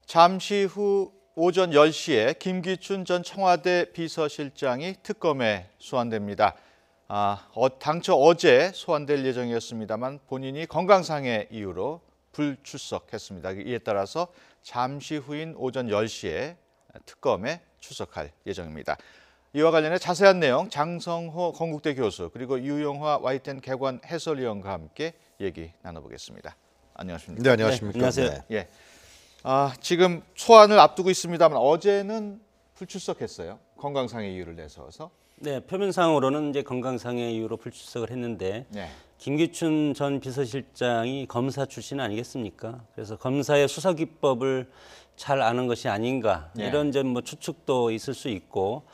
잠시 후 오전 10시에 김기춘 전 청와대 비서실장이 특검에 소환됩니다. 당초 어제 소환될 예정이었습니다만 본인이 건강상의 이유로 불출석했습니다. 이에 따라서 잠시 후인 오전 10시에 특검에 출석할 예정입니다. 이와 관련해 자세한 내용 장성호 건국대 교수 그리고 유영화 YTN 개관 해설위원과 함께 얘기 나눠보겠습니다. 안녕하십니까? 네, 안녕하십니까? 네, 안녕하세요. 네. 예. 지금 소환을 앞두고 있습니다만 어제는 불출석했어요. 건강상의 이유를 내세워서. 네, 표면상으로는 이제 건강상의 이유로 불출석을 했는데 네. 김기춘 전 비서실장이 검사 출신 아니겠습니까? 그래서 검사의 수사 기법을 잘 아는 것이 아닌가 이런 뭐 추측도 있을 수 있고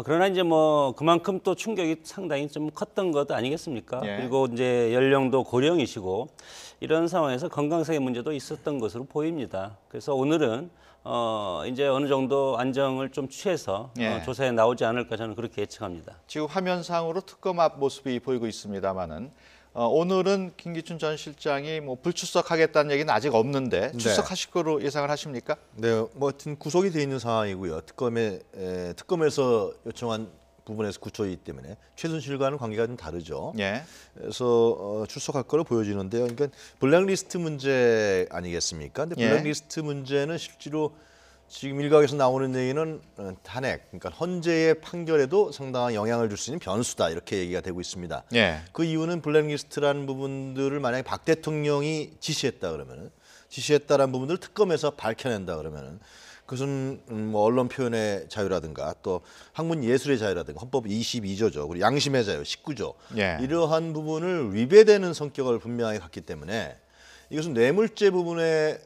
그러나 이제 뭐 그만큼 또 충격이 상당히 좀 컸던 것 아니겠습니까? 그리고 이제 연령도 고령이시고 이런 상황에서 건강상의 문제도 있었던 것으로 보입니다. 그래서 오늘은 이제 어느 정도 안정을 좀 취해서 조사에 나오지 않을까 저는 그렇게 예측합니다. 지금 화면상으로 특검 앞 모습이 보이고 있습니다만은 오늘은 김기춘 전 실장이 뭐 불출석하겠다는 얘기는 아직 없는데 출석하실 거로 예상을 하십니까? 네, 뭐 하여튼 구속이 돼 있는 상황이고요. 특검에서 요청한 부분에서 구초이기 때문에 최순실과는 관계가 좀 다르죠. 그래서 출석할 거로 보여지는데요. 그러니까 블랙리스트 문제 아니겠습니까? 근데 블랙리스트 문제는 실제로 지금 일각에서 나오는 얘기는 탄핵, 그러니까 헌재의 판결에도 상당한 영향을 줄 수 있는 변수다 이렇게 얘기가 되고 있습니다. 그 이유는 블랙리스트라는 부분들을 만약에 박 대통령이 지시했다라는 부분들을 특검에서 밝혀낸다 그러면은 그것은 뭐 언론 표현의 자유라든가 또 학문 예술의 자유라든가 헌법 22조죠. 그리고 양심의 자유 19조 이러한 부분을 위배되는 성격을 분명하게 갖기 때문에 이것은 뇌물죄 부분의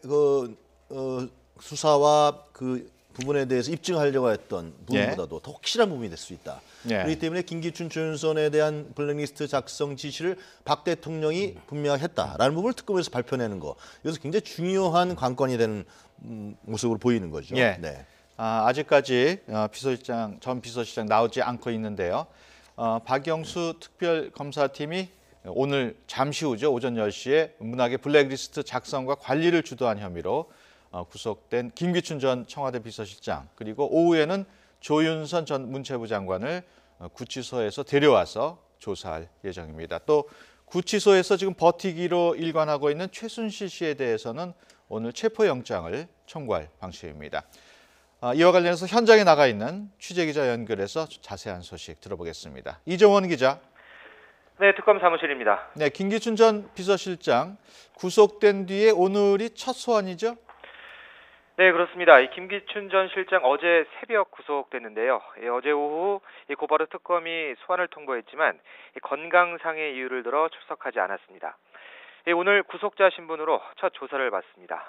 수사와 그 부분에 대해서 입증하려고 했던 부분보다도 더 확실한 부분이 될 수 있다. 그렇기 때문에 김기춘, 조윤선에 대한 블랙리스트 작성 지시를 박 대통령이 분명히 했다라는 부분을 특검에서 발표내는 거. 이것은 굉장히 중요한 관건이 되는 모습으로 보이는 거죠. 아직까지 전 비서실장 나오지 않고 있는데요. 박영수 특별검사팀이 오늘 잠시 후죠. 오전 10시에 문학의 블랙리스트 작성과 관리를 주도한 혐의로 구속된 김기춘 전 청와대 비서실장 그리고 오후에는 조윤선 전 문체부 장관을 구치소에서 데려와서 조사할 예정입니다. 또 구치소에서 지금 버티기로 일관하고 있는 최순실 씨에 대해서는 오늘 체포영장을 청구할 방침입니다. 이와 관련해서 현장에 나가 있는 취재기자 연결해서 자세한 소식 들어보겠습니다. 이정원 기자. 네, 특검 사무실입니다. 네, 김기춘 전 비서실장 구속된 뒤에 오늘이 첫 소환이죠? 네, 그렇습니다. 김기춘 전 실장 어제 새벽 구속됐는데요. 어제 오후 곧바로 특검이 소환을 통보했지만 건강상의 이유를 들어 출석하지 않았습니다. 오늘 구속자 신분으로 첫 조사를 받습니다.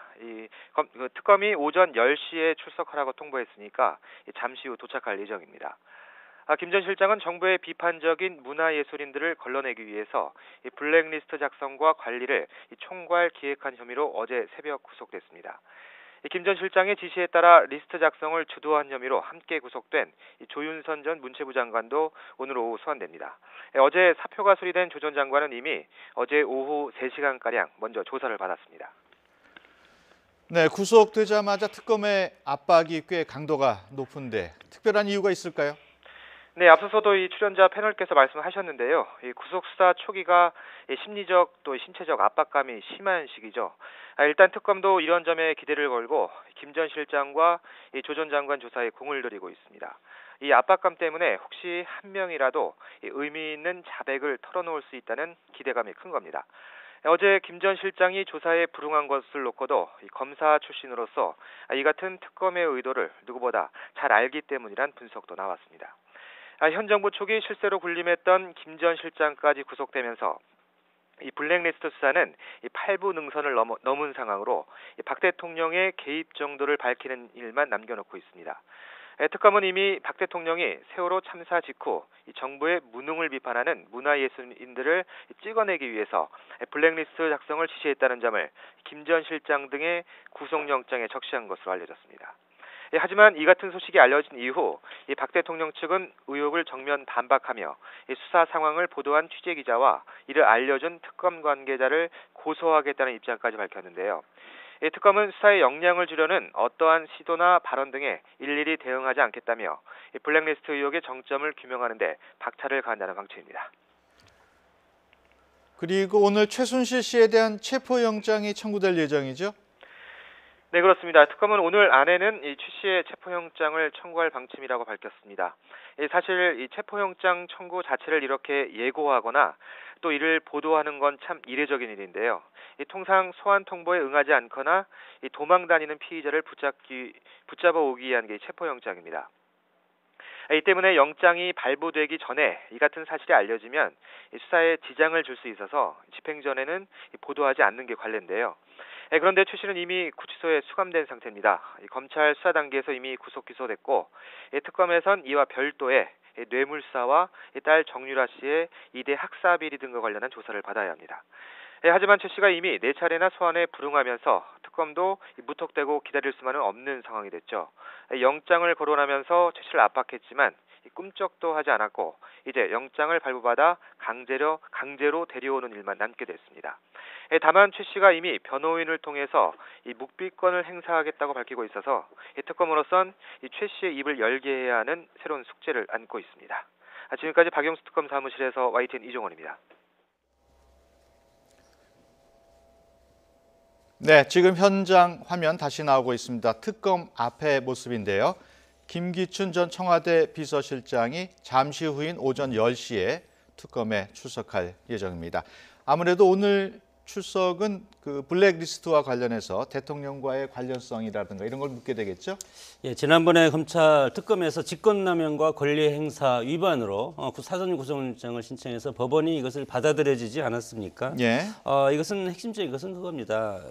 특검이 오전 10시에 출석하라고 통보했으니까 잠시 후 도착할 예정입니다. 김 전 실장은 정부의 비판적인 문화예술인들을 걸러내기 위해서 블랙리스트 작성과 관리를 총괄 기획한 혐의로 어제 새벽 구속됐습니다. 김 전 실장의 지시에 따라 리스트 작성을 주도한 혐의로 함께 구속된 조윤선 전 문체부 장관도 오늘 오후 소환됩니다. 어제 사표가 수리된 조 전 장관은 이미 어제 오후 3시간가량 먼저 조사를 받았습니다. 네, 구속되자마자 특검의 압박이 꽤 강도가 높은데 특별한 이유가 있을까요? 네, 앞서서도 이 출연자 패널께서 말씀하셨는데요. 이 구속 수사 초기가 심리적 또 신체적 압박감이 심한 시기죠. 일단 특검도 이런 점에 기대를 걸고 김 전 실장과 조 전 장관 조사에 공을 들이고 있습니다. 이 압박감 때문에 혹시 한 명이라도 의미 있는 자백을 털어놓을 수 있다는 기대감이 큰 겁니다. 어제 김 전 실장이 조사에 불응한 것을 놓고도 검사 출신으로서 이 같은 특검의 의도를 누구보다 잘 알기 때문이란 분석도 나왔습니다. 현 정부 초기 실세로 군림했던 김 전 실장까지 구속되면서 이 블랙리스트 수사는 8부 능선을 넘은 상황으로 박 대통령의 개입 정도를 밝히는 일만 남겨놓고 있습니다. 특검은 이미 박 대통령이 세월호 참사 직후 정부의 무능을 비판하는 문화예술인들을 찍어내기 위해서 블랙리스트 작성을 지시했다는 점을 김 전 실장 등의 구속영장에 적시한 것으로 알려졌습니다. 하지만 이 같은 소식이 알려진 이후 박 대통령 측은 의혹을 정면 반박하며 수사 상황을 보도한 취재기자와 이를 알려준 특검 관계자를 고소하겠다는 입장까지 밝혔는데요. 특검은 수사의 역량을 주려는 어떠한 시도나 발언 등에 일일이 대응하지 않겠다며 블랙리스트 의혹의 정점을 규명하는 데 박차를 가한다는 방침입니다. 그리고 오늘 최순실 씨에 대한 체포영장이 청구될 예정이죠? 네, 그렇습니다. 특검은 오늘 안에는 이 최 씨의 체포영장을 청구할 방침이라고 밝혔습니다. 사실 이 체포영장 청구 자체를 이렇게 예고하거나 또 이를 보도하는 건 참 이례적인 일인데요. 통상 소환 통보에 응하지 않거나 도망 다니는 피의자를 붙잡아 오기 위한 게 체포영장입니다. 이 때문에 영장이 발부되기 전에 이 같은 사실이 알려지면 수사에 지장을 줄 수 있어서 집행 전에는 보도하지 않는 게 관례인데요. 그런데 최 씨는 이미 구치소에 수감된 상태입니다. 검찰 수사 단계에서 이미 구속 기소됐고 특검에선 이와 별도의 뇌물사와 딸 정유라 씨의 2대 학사 비리 등과 관련한 조사를 받아야 합니다. 하지만 최 씨가 이미 4차례나 소환에 불응하면서 특검도 무턱대고 기다릴 수만은 없는 상황이 됐죠. 영장을 거론하면서 최 씨를 압박했지만 꿈쩍도 하지 않았고 이제 영장을 발부받아 강제로 데려오는 일만 남게 됐습니다. 다만 최 씨가 이미 변호인을 통해서 이 묵비권을 행사하겠다고 밝히고 있어서 특검으로선 최 씨의 입을 열게 해야 하는 새로운 숙제를 안고 있습니다. 지금까지 박영수 특검 사무실에서 YTN 이종원입니다. 네, 지금 현장 화면 다시 나오고 있습니다. 특검 앞의 모습인데요. 김기춘 전 청와대 비서실장이 잠시 후인 오전 10시에 특검에 출석할 예정입니다. 아무래도 오늘 출석은 그 블랙리스트와 관련해서 대통령과의 관련성이라든가 이런 걸 묻게 되겠죠? 예, 지난번에 검찰 특검에서 직권남용과 권리행사 위반으로 사전 구속영장을 신청해서 법원이 이것을 받아들여지지 않았습니까? 예. 이것은 핵심적인 것은 그겁니다.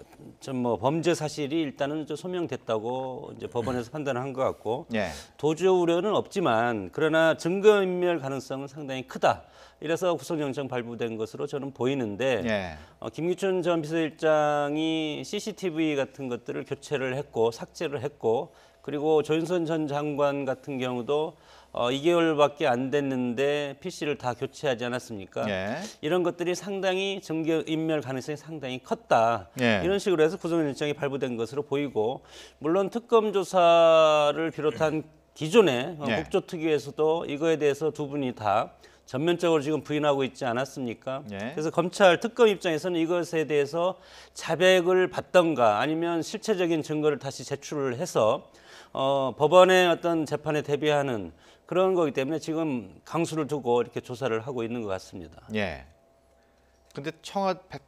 범죄 사실이 일단은 좀 소명됐다고 이제 법원에서 판단한 것 같고, 예. 도주 우려는 없지만 그러나 증거인멸 가능성은 상당히 크다. 이래서 구속영장 발부된 것으로 저는 보이는데 예. 김기춘 전 비서실장이 CCTV 같은 것들을 교체를 했고 삭제를 했고 그리고 조윤선 전 장관 같은 경우도 2개월밖에 안 됐는데 PC를 다 교체하지 않았습니까? 예. 이런 것들이 상당히 증거인멸 가능성이 상당히 컸다. 예. 이런 식으로 해서 구속영장이 발부된 것으로 보이고 물론 특검 조사를 비롯한 기존의 예. 국조특위에서도 이거에 대해서 두 분이 다 전면적으로 지금 부인하고 있지 않았습니까? 예. 그래서 검찰 특검 입장에서는 이것에 대해서 자백을 받던가 아니면 실체적인 증거를 다시 제출을 해서 법원의 어떤 재판에 대비하는 그런 거기 때문에 지금 강수를 두고 이렇게 조사를 하고 있는 것 같습니다. 예. 근데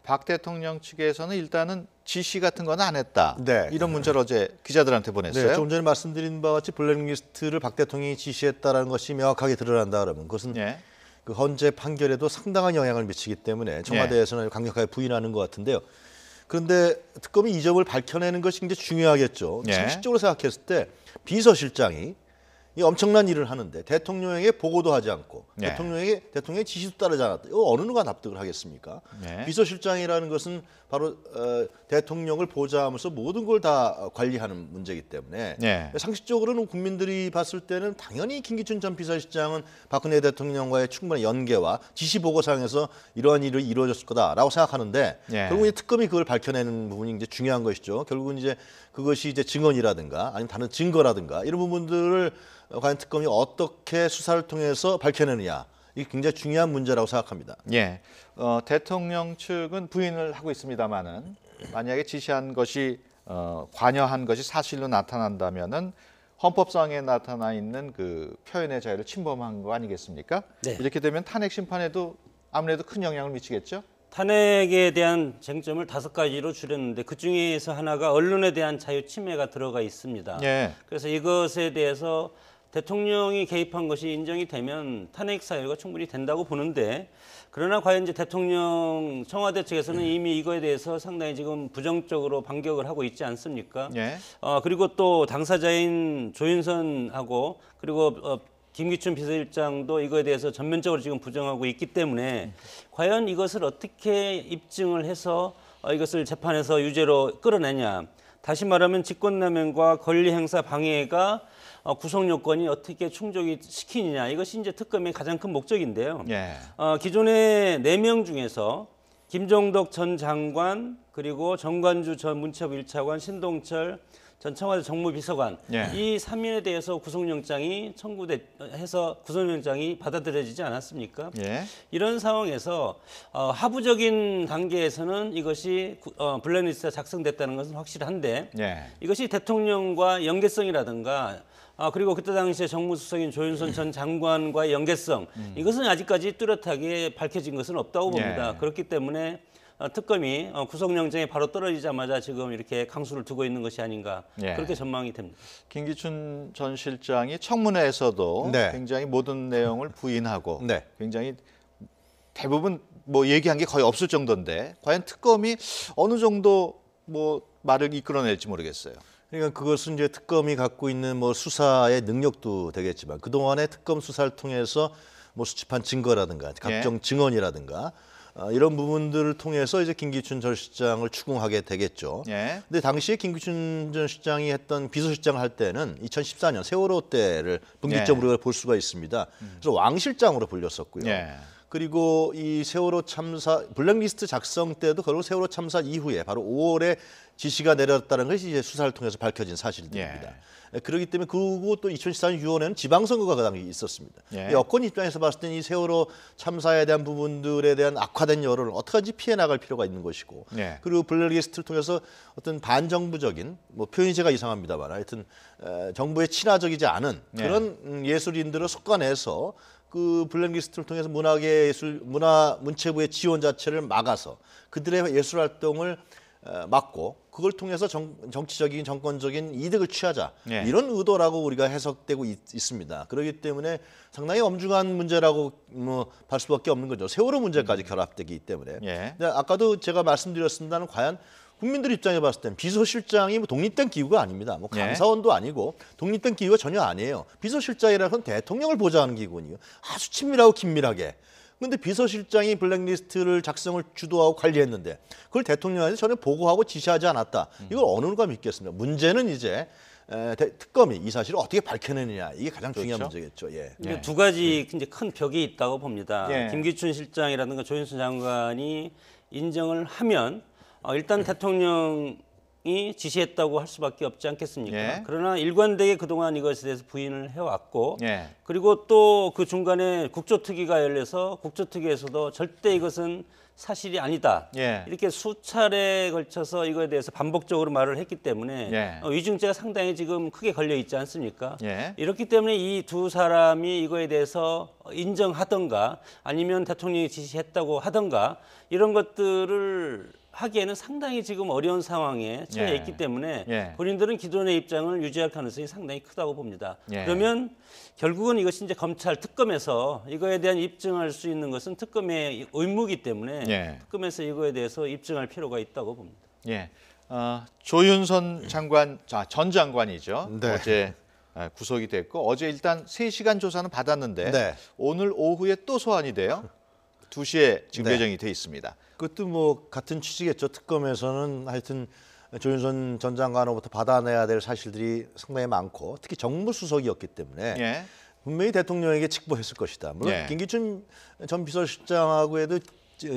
박 대통령 측에서는 일단은 지시 같은 건 안 했다. 네. 이런 문자를 어제 기자들한테 보냈어요. 네, 조금 전에 말씀드린 바와 같이 블랙리스트를 박 대통령이 지시했다라는 것이 명확하게 드러난다 그러면 그것은 예. 그 헌재 판결에도 상당한 영향을 미치기 때문에 청와대에서는 강력하게 부인하는 것 같은데요. 그런데 특검이 이 점을 밝혀내는 것이 굉장히 중요하겠죠. 예. 상식적으로 생각했을 때 비서실장이 이 엄청난 일을 하는데 대통령에게 보고도 하지 않고 예. 대통령의 지시도 따르지 않았다. 이거 어느 누가 납득을 하겠습니까? 예. 비서실장이라는 것은 바로 대통령을 보좌하면서 모든 걸 다 관리하는 문제이기 때문에 예. 상식적으로는 국민들이 봤을 때는 당연히 김기춘 전 비서실장은 박근혜 대통령과의 충분한 연계와 지시 보고상에서 이러한 일이 이루어졌을 거다라고 생각하는데 예. 결국 이제 특검이 그걸 밝혀내는 부분이 이제 중요한 것이죠. 결국은 이제 그것이 이제 증언이라든가 아니면 다른 증거라든가 이런 부분들을 과연 특검이 어떻게 수사를 통해서 밝혀내느냐 이게 굉장히 중요한 문제라고 생각합니다. 예. 대통령 측은 부인을 하고 있습니다만은 만약에 지시한 것이 관여한 것이 사실로 나타난다면은 헌법상에 나타나 있는 그 표현의 자유를 침범한 거 아니겠습니까? 네. 이렇게 되면 탄핵 심판에도 아무래도 큰 영향을 미치겠죠? 탄핵에 대한 쟁점을 5가지로 줄였는데 그중에서 하나가 언론에 대한 자유 침해가 들어가 있습니다. 예. 그래서 이것에 대해서 대통령이 개입한 것이 인정이 되면 탄핵 사유가 충분히 된다고 보는데 그러나 과연 이제 대통령 청와대 측에서는 이미 이거에 대해서 상당히 지금 부정적으로 반격을 하고 있지 않습니까? 예. 그리고 또 당사자인 조윤선하고 그리고 김기춘 비서실장도 이거에 대해서 전면적으로 지금 부정하고 있기 때문에 과연 이것을 어떻게 입증을 해서 이것을 재판에서 유죄로 끌어내냐. 다시 말하면 직권남용과 권리행사 방해가 구속 요건이 어떻게 충족이 시키느냐. 이것이 이제 특검의 가장 큰 목적인데요. 예. 기존의 4명 중에서 김종덕 전 장관 그리고 정관주 전 문체부 1차관 신동철 전 청와대 정무비서관 예. 이 3인에 대해서 구속영장이 청구해서 구속영장이 받아들여지지 않았습니까? 예. 이런 상황에서 하부적인 단계에서는 이것이 블랙리스트가 작성됐다는 것은 확실한데 예. 이것이 대통령과 연계성이라든가 그리고 그때 당시에 정무수석인 조윤선 전 장관과의 연계성 이것은 아직까지 뚜렷하게 밝혀진 것은 없다고 봅니다. 예. 그렇기 때문에 특검이 구속영장이 바로 떨어지자마자 지금 이렇게 강수를 두고 있는 것이 아닌가 예. 그렇게 전망이 됩니다. 김기춘 전 실장이 청문회에서도 네. 굉장히 모든 내용을 부인하고 네. 굉장히 대부분 뭐 얘기한 게 거의 없을 정도인데 과연 특검이 어느 정도 뭐 말을 이끌어낼지 모르겠어요. 그러니까 그것은 이제 특검이 갖고 있는 뭐 수사의 능력도 되겠지만 그동안의 특검 수사를 통해서 뭐 수집한 증거라든가 각종 증언이라든가 이런 부분들을 통해서 이제 김기춘 전 실장을 추궁하게 되겠죠. 예. 근데 당시에 김기춘 전 실장이 했던 비서실장을 할 때는 2014년 세월호 때를 분기점으로 볼 수가 있습니다. 그래서 왕 실장으로 불렸었고요. 예. 그리고 이 세월호 참사 블랙리스트 작성 때도 그리고 세월호 참사 이후에 바로 5월에 지시가 내렸다는 것이 이제 수사를 통해서 밝혀진 사실들입니다. 그렇기 때문에 그리고 또 2014년 6월에는 지방선거가 그 당시 있었습니다. 예. 여권 입장에서 봤을 때는 이 세월호 참사에 대한 부분들에 대한 악화된 여론을 어떻게든지 피해 나갈 필요가 있는 것이고 예. 그리고 블랙리스트를 통해서 어떤 반정부적인 뭐 표현이 제가 이상합니다만 하여튼 정부에 친화적이지 않은 그런 예술인들을 속아내서 그 블랙리스트를 통해서 문체부의 지원 자체를 막아서 그들의 예술 활동을 막고 그걸 통해서 정치적인 정권적인 이득을 취하자 예. 이런 의도라고 우리가 해석되고 있습니다. 그렇기 때문에 상당히 엄중한 문제라고 할 수밖에 없는 거죠. 세월호 문제까지 결합되기 때문에. 예. 근데 아까도 제가 말씀드렸습니다는 과연 국민들 입장에 봤을 때는 비서실장이 뭐 독립된 기구가 아닙니다. 뭐 감사원도 아니고 독립된 기구가 전혀 아니에요. 비서실장이라는 건 대통령을 보좌하는 기구니요. 아주 친밀하고 긴밀하게. 그런데 비서실장이 블랙리스트를 작성을 주도하고 관리했는데 그걸 대통령한테 전혀 보고하고 지시하지 않았다. 이걸 어느 누가 믿겠습니까? 문제는 이제 특검이 이 사실을 어떻게 밝혀내느냐 이게 가장 중요한 문제겠죠. 예. 네. 두 가지 이제 큰 벽이 있다고 봅니다. 예. 김기춘 실장이라든가 조윤선 장관이 인정을 하면 일단 대통령이 지시했다고 할 수밖에 없지 않겠습니까? 예. 그러나 일관되게 그동안 이것에 대해서 부인을 해왔고 예. 그리고 또 그 중간에 국조특위가 열려서 국조특위에서도 절대 이것은 사실이 아니다. 예. 이렇게 수차례에 걸쳐서 이거에 대해서 반복적으로 말을 했기 때문에 예. 위증죄가 상당히 지금 크게 걸려 있지 않습니까? 예. 이렇기 때문에 이 두 사람이 이거에 대해서 인정하던가 아니면 대통령이 지시했다고 하던가 이런 것들을 하기에는 상당히 지금 어려운 상황에 처해 예. 있기 때문에 예. 본인들은 기존의 입장을 유지할 가능성이 상당히 크다고 봅니다. 예. 그러면 결국은 이것이 이제 검찰 특검에서 이거에 대한 입증할 수 있는 것은 특검의 의무이기 때문에 예. 특검에서 이거에 대해서 입증할 필요가 있다고 봅니다. 예. 조윤선 장관, 전 장관이죠. 네. 어제 구속이 됐고 어제 일단 3시간 조사는 받았는데 네. 오늘 오후에 또 소환이 돼요. 2시에 지금 네. 예정이 돼 있습니다. 그것도 뭐 같은 취지겠죠. 특검에서는 하여튼 조윤선 전 장관으로부터 받아내야 될 사실들이 상당히 많고 특히 정무수석이었기 때문에 예. 분명히 대통령에게 직보했을 것이다. 물론 예. 김기춘 전 비서실장하고에도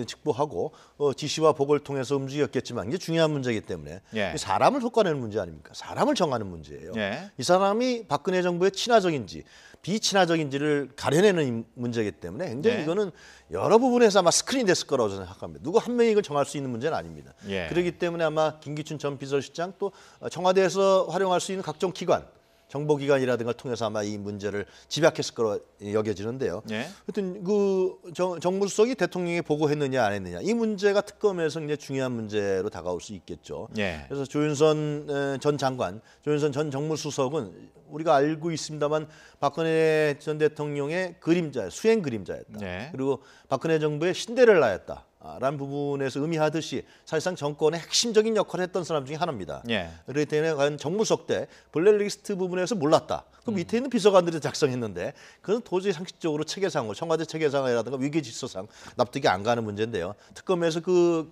직보하고 지시와 보고를 통해서 움직였겠지만 이게 중요한 문제이기 때문에 예. 사람을 솎아내는 문제 아닙니까? 사람을 정하는 문제예요. 예. 이 사람이 박근혜 정부의 친화적인지 비친화적인지를 가려내는 문제이기 때문에 굉장히 네. 이거는 여러 부분에서 아마 스크린이 됐을 거라고 저는 생각합니다. 누구 한 명이 이걸 정할 수 있는 문제는 아닙니다. 예. 그렇기 때문에 아마 김기춘 전 비서실장 또 청와대에서 활용할 수 있는 각종 기관 정보기관이라든가 통해서 아마 이 문제를 집약했을 거로 여겨지는데요. 예. 하여튼 그 정무수석이 대통령에 보고했느냐 안 했느냐 이 문제가 특검에서 굉장히 중요한 문제로 다가올 수 있겠죠. 예. 그래서 조윤선 전 장관, 조윤선 전 정무수석은 우리가 알고 있습니다만 박근혜 전 대통령의 그림자, 수행 그림자였다. 예. 그리고 박근혜 정부의 신데렐라였다. 라는 부분에서 의미하듯이 사실상 정권의 핵심적인 역할을 했던 사람 중에 하나입니다. 예. 그렇기 때문에 과연 정무석 때 블랙리스트 부분에서 몰랐다. 그 밑에 있는 비서관들이 작성했는데 그건 도저히 상식적으로 체계상으로 청와대 체계상이라든가 위계질서상 납득이 안 가는 문제인데요. 특검에서 그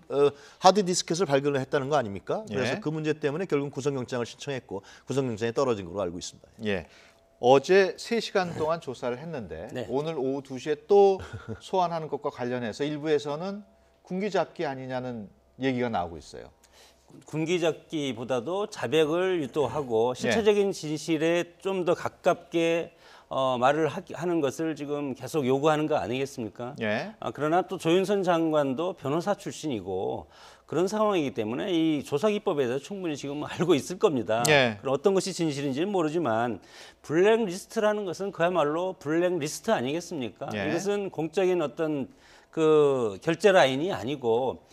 하드디스켓을 발견을 했다는 거 아닙니까? 그래서 예. 그 문제 때문에 결국 구속영장을 신청했고 구속영장이 떨어진 걸로 알고 있습니다. 예. 어제 3시간 동안 조사를 했는데 네. 오늘 오후 2시에 또 소환하는 것과 관련해서 일부에서는 군기잡기 아니냐는 얘기가 나오고 있어요. 군기잡기보다도 자백을 유도하고 실체적인 진실에 좀 더 가깝게 말을 하는 것을 지금 계속 요구하는 거 아니겠습니까? 예. 그러나 또 조윤선 장관도 변호사 출신이고 그런 상황이기 때문에 이 조사기법에 대해서 충분히 지금 알고 있을 겁니다. 예. 그럼 어떤 것이 진실인지는 모르지만 블랙리스트라는 것은 그야말로 블랙리스트 아니겠습니까? 예. 이것은 공적인 어떤 그 결제 라인이 아니고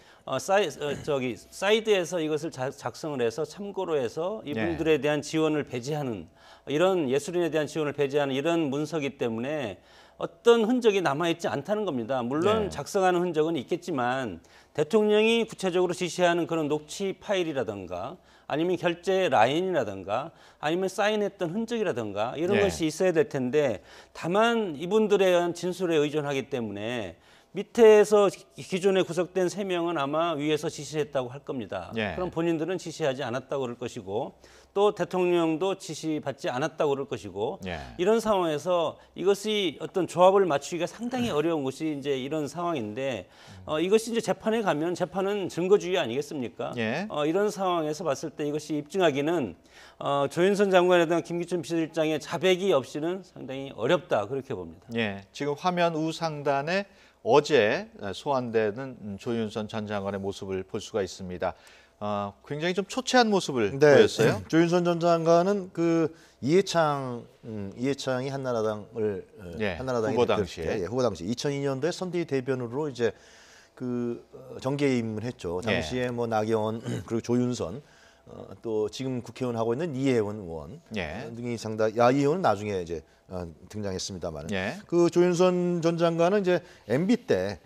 사이드에서 이것을 작성을 해서 참고로 해서 이분들에 대한 지원을 배제하는 이런 예술인에 대한 지원을 배제하는 이런 문서기 때문에 어떤 흔적이 남아있지 않다는 겁니다. 물론 네. 작성하는 흔적은 있겠지만 대통령이 구체적으로 지시하는 그런 녹취 파일이라든가 아니면 결제 라인이라든가 아니면 사인했던 흔적이라든가 이런 네. 것이 있어야 될 텐데 다만 이분들에 의한 진술에 의존하기 때문에 밑에서 기존에 구속된 3명은 아마 위에서 지시했다고 할 겁니다. 예. 그럼 본인들은 지시하지 않았다고 그럴 것이고 또 대통령도 지시받지 않았다고 그럴 것이고 예. 이런 상황에서 이것이 어떤 조합을 맞추기가 상당히 어려운 것이 이제 이런 상황인데 이것이 이제 재판에 가면 재판은 증거주의 아니겠습니까? 예. 이런 상황에서 봤을 때 이것이 입증하기는 조윤선 장관에 대한 김기춘 비서실장의 자백이 없이는 상당히 어렵다 그렇게 봅니다. 예. 지금 화면 우상단에 어제 소환되는 조윤선 전 장관의 모습을 볼 수가 있습니다. 굉장히 좀 초췌한 모습을 보였어요. 조윤선 전 장관은 그 이해창이 한나라당을 한나라당의 후보 당시에 후보 당시 2002년도에 선대위 대변으로 이제 그 정계에 입문했죠. 당시에 뭐 나경원 그리고 조윤선 또 지금 국회의원 하고 있는 이혜원 의원 등이 상당. 이혜원은 나중에 이제 등장했습니다만, 그 조윤선 전 장관은 이제 MB 때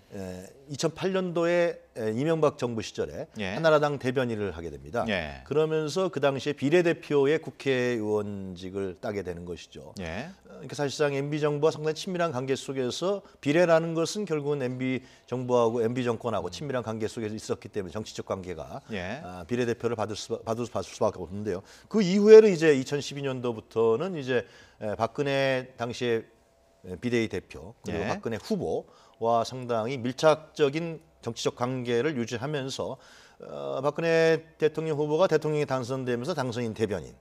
2008년도에 이명박 정부 시절에 한나라당 대변인을 하게 됩니다. 그러면서 그 당시에 비례대표의 국회의원직을 따게 되는 것이죠. 그러니까 사실상 MB 정부와 상당히 친밀한 관계 속에서 비례라는 것은 결국은 MB 정부하고 MB 정권하고 친밀한 관계 속에서 있었기 때문에 정치적 관계가 비례대표를 받을 수밖에 없는데요. 그 이후에는 이제 2012년도부터는 이제 박근혜 당시에 비대위 대표 그리고 박근혜 후보와 상당히 밀착적인 정치적 관계를 유지하면서 박근혜 대통령 후보가 대통령이 당선되면서 당선인 대변인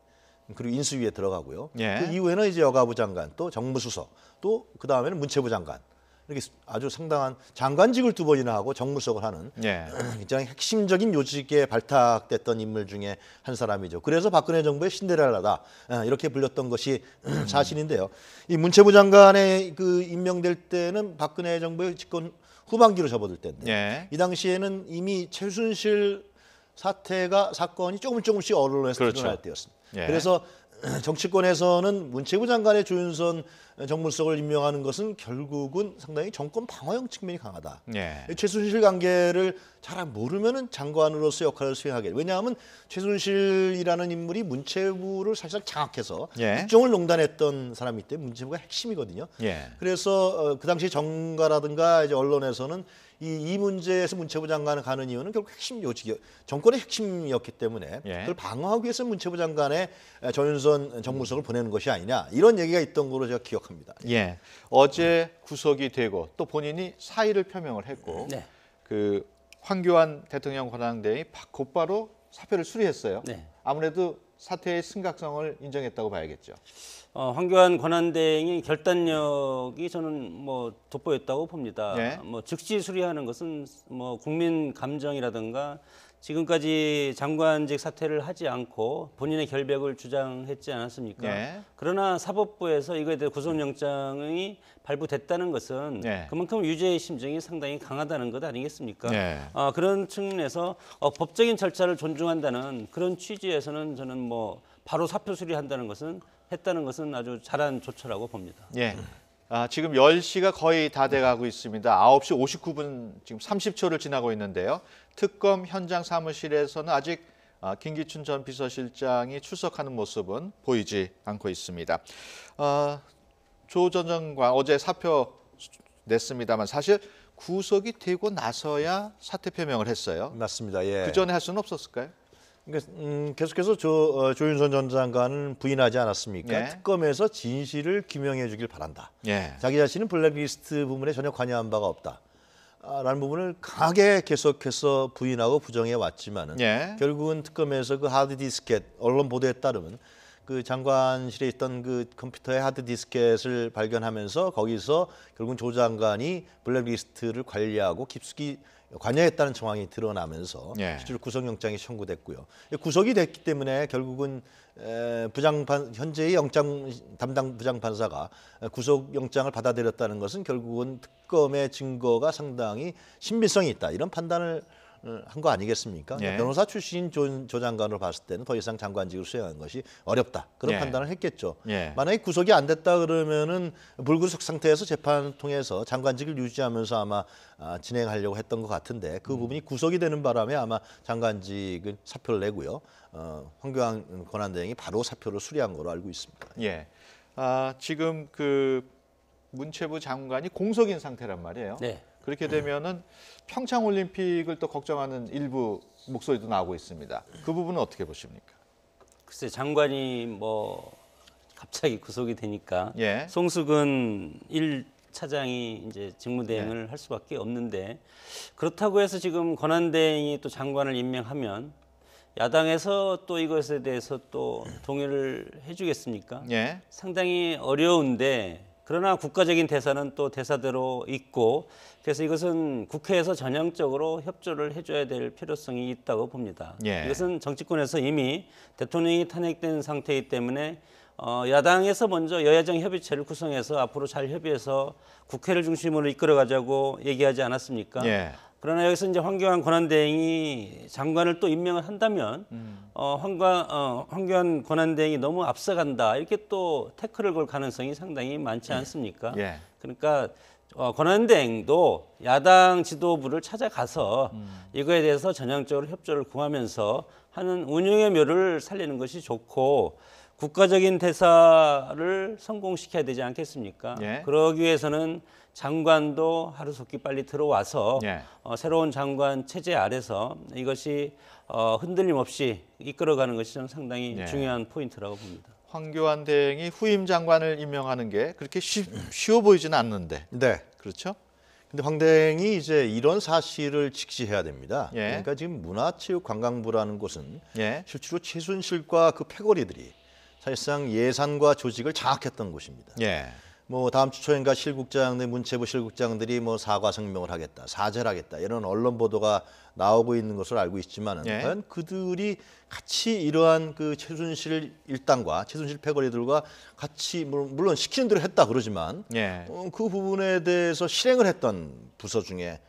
그리고 인수위에 들어가고요. 그 이후에는 이제 여가부 장관 또 정무수석 또 그 다음에는 문체부 장관 이렇게 아주 상당한 장관직을 2번이나 하고 정무수석을 하는 굉장히 핵심적인 요직에 발탁됐던 인물 중에 한 사람이죠. 그래서 박근혜 정부의 신데렐라다 이렇게 불렸던 것이 사실인데요. 이 문체부 장관에 그 임명될 때는 박근혜 정부의 집권 후반기로 접어들 때인데 이 당시에는 이미 최순실 사건이 조금씩 언론에서 드러날 때였습니다. 그래서 정치권에서는 문체부 장관의 조윤선 정무수석을 임명하는 것은 결국은 상당히 정권 방어형 측면이 강하다. 최순실 관계를 잘 모르면은 장관으로서 역할을 수행하게. 왜냐하면 최순실이라는 인물이 문체부를 사실상 장악해서 국정을 농단했던 사람이기 때문에 문체부가 핵심이거든요. 그래서 그 당시 정가라든가 이제 언론에서는 이 문제에서 문체부 장관을 가는 이유는 결국 핵심 요직이 정권의 핵심이었기 때문에 그걸 방어하기 위해서 문체부 장관에 조윤선 정무수석을 보내는 것이 아니냐 이런 얘기가 있던 걸로 제가 기억합니다. 어제 구속이 되고 또 본인이 사의를 표명을 했고 그 황교안 대통령 권한대행이 곧바로 사표를 수리했어요. 아무래도 사태의 심각성을 인정했다고 봐야겠죠. 황교안 권한대행이 결단력이 저는 뭐 돋보였다고 봅니다. 뭐 즉시 수리하는 것은 뭐 국민 감정이라든가 지금까지 장관직 사퇴를 하지 않고 본인의 결백을 주장했지 않았습니까? 그러나 사법부에서 이거에 대해 구속영장이 발부됐다는 것은 그만큼 유죄의 심정이 상당히 강하다는 것 아니겠습니까? 그런 측면에서 법적인 절차를 존중한다는 그런 취지에서는 저는 뭐 바로 사표 수리한다는 것은 했다는 것은 아주 잘한 조처라고 봅니다. 지금 10시가 거의 다 돼가고 있습니다. 9시 59분 지금 30초를 지나고 있는데요. 특검 현장 사무실에서는 아직 김기춘 전 비서실장이 출석하는 모습은 보이지 않고 있습니다. 조 전 장관 어제 사표 냈습니다만 사실 구속이 되고 나서야 사퇴 표명을 했어요. 맞습니다. 그 전에 할 수는 없었을까요? 그러니까 계속해서 조윤선 전 장관은 부인하지 않았습니까? 특검에서 진실을 규명해 주길 바란다. 자기 자신은 블랙리스트 부분에 전혀 관여한 바가 없다. 라는 부분을 강하게 계속해서 부인하고 부정해 왔지만은 예. 결국은 특검에서 그 하드디스켓 언론 보도에 따르면 그 장관실에 있던 그 컴퓨터의 하드디스켓을 발견하면서 거기서 결국은 조 장관이 블랙리스트를 관리하고 깊숙이 관여했다는 정황이 드러나면서 예. 실제로 구속영장이 청구됐고요. 구속이 됐기 때문에 결국은 현재의 영장 담당 부장판사가 구속영장을 받아들였다는 것은 결국은 특검의 증거가 상당히 신빙성이 있다 이런 판단을 한 거 아니겠습니까? 예. 변호사 출신 조 장관으로 봤을 때는 더 이상 장관직을 수행하는 것이 어렵다 그런 예. 판단을 했겠죠. 예. 만약에 구속이 안 됐다 그러면은 불구속 상태에서 재판을 통해서 장관직을 유지하면서 아마 진행하려고 했던 것 같은데 그 부분이 구속이 되는 바람에 아마 장관직은 사표를 내고요. 황교안 권한대행이 바로 사표를 수리한 걸로 알고 있습니다. 예. 지금 그 문체부 장관이 공석인 상태란 말이에요. 네. 그렇게 되면은 평창 올림픽을 또 걱정하는 일부 목소리도 나오고 있습니다. 그 부분은 어떻게 보십니까? 글쎄 장관이 뭐 갑자기 구속이 되니까 예. 송수근 1차장이 이제 직무대행을 할 수밖에 없는데 그렇다고 해서 지금 권한대행이 또 장관을 임명하면 야당에서 또 이것에 대해서 또 동의를 해주겠습니까? 예. 상당히 어려운데 그러나 국가적인 대사는 또 대사대로 있고 그래서 이것은 국회에서 전향적으로 협조를 해줘야 될 필요성이 있다고 봅니다. 예. 이것은 정치권에서 이미 대통령이 탄핵된 상태이기 때문에 야당에서 먼저 여야정 협의체를 구성해서 앞으로 잘 협의해서 국회를 중심으로 이끌어가자고 얘기하지 않았습니까? 예. 그러나 여기서 이제 황교안 권한대행이 장관을 또 임명을 한다면 황교안 권한대행이 너무 앞서간다 이렇게 또 태클을 걸 가능성이 상당히 많지 않습니까? 예. 그러니까 권한대행도 야당 지도부를 찾아가서 이거에 대해서 전향적으로 협조를 구하면서 하는 운영의 묘를 살리는 것이 좋고 국가적인 대사를 성공시켜야 되지 않겠습니까? 예. 그러기 위해서는 장관도 하루속히 빨리 들어와서 예. 새로운 장관 체제 아래서 이것이 흔들림 없이 이끌어가는 것이 저는 상당히 예. 중요한 포인트라고 봅니다. 황교안 대행이 후임 장관을 임명하는 게 그렇게 쉬워 보이지는 않는데. 네. 그렇죠? 근데 황 대행이 이제 이런 사실을 직시해야 됩니다. 예. 그러니까 지금 문화체육관광부라는 곳은 예. 실제로 최순실과 그 패거리들이 사실상 예산과 조직을 장악했던 곳입니다. 예. 뭐 다음 주 초인가 실국장들 문체부 실국장들이 뭐 사과 성명을 하겠다, 사죄를 하겠다 이런 언론 보도가 나오고 있는 것을 알고 있지만은 예. 과연 그들이 같이 이러한 그 최순실 일당과 최순실 패거리들과 같이 물론 시키는 대로 했다 그러지만 예. 그 부분에 대해서 실행을 했던 부서 중에